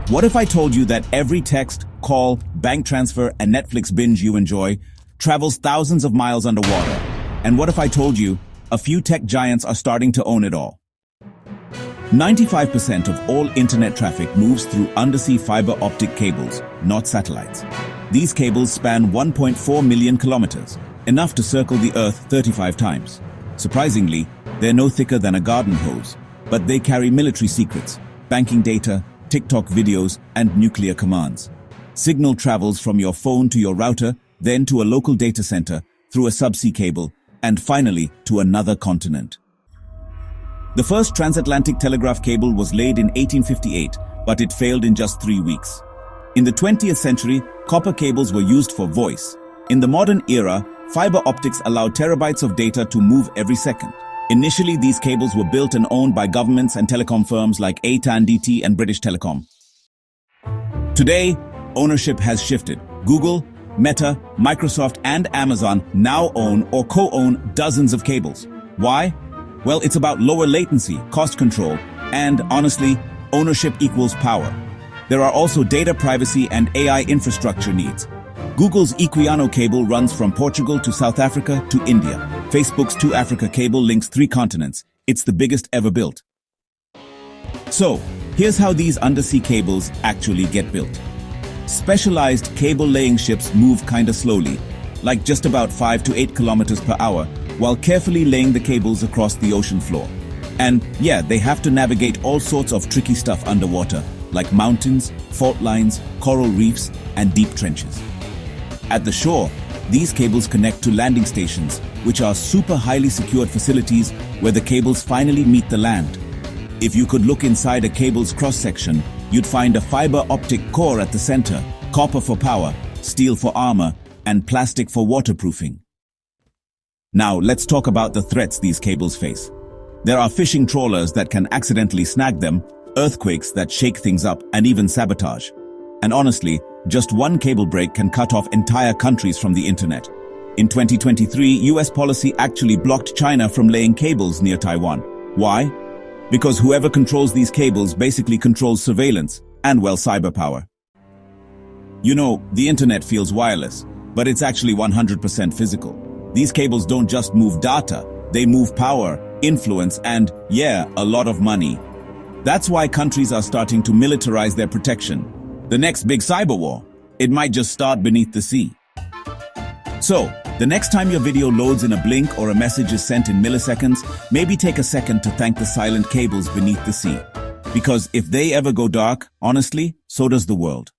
What if I told you that every text, call, bank transfer, and Netflix binge you enjoy travels thousands of miles underwater? And what if I told you a few tech giants are starting to own it all? 95% of all internet traffic moves through undersea fiber-optic cables, not satellites. These cables span 1.4 million kilometers, enough to circle the Earth 35 times. Surprisingly, they're no thicker than a garden hose, but they carry military secrets, banking data, TikTok videos, and nuclear commands. Signal travels from your phone to your router, then to a local data center, through a subsea cable, and finally to another continent. The first transatlantic telegraph cable was laid in 1858, but it failed in just 3 weeks. In the 20th century, copper cables were used for voice. In the modern era, fiber optics allowed terabytes of data to move every second. Initially, these cables were built and owned by governments and telecom firms like AT&T and British Telecom. Today, ownership has shifted. Google, Meta, Microsoft, and Amazon now own or co-own dozens of cables. Why? Well, it's about lower latency, cost control, and honestly, ownership equals power. There are also data privacy and AI infrastructure needs. Google's Equiano cable runs from Portugal to South Africa to India. Facebook's To Africa cable links 3 continents. It's the biggest ever built. So, here's how these undersea cables actually get built. Specialized cable-laying ships move kinda slowly, like just about 5 to 8 kilometers per hour, while carefully laying the cables across the ocean floor. And yeah, they have to navigate all sorts of tricky stuff underwater, like mountains, fault lines, coral reefs, and deep trenches. At the shore, these cables connect to landing stations, which are super highly secured facilities where the cables finally meet the land. If you could look inside a cable's cross-section, you'd find a fiber-optic core at the center, copper for power, steel for armor, and plastic for waterproofing. Now, let's talk about the threats these cables face. There are fishing trawlers that can accidentally snag them, earthquakes that shake things up, and even sabotage. And honestly, just one cable break can cut off entire countries from the internet. In 2023, US policy actually blocked China from laying cables near Taiwan. Why? Because whoever controls these cables basically controls surveillance and, well, cyberpower. You know, the internet feels wireless, but it's actually 100% physical. These cables don't just move data, they move power, influence, and, yeah, a lot of money. That's why countries are starting to militarize their protection. The next big cyber war, it might just start beneath the sea. So, the next time your video loads in a blink or a message is sent in milliseconds, maybe take a second to thank the silent cables beneath the sea. Because if they ever go dark, honestly, so does the world.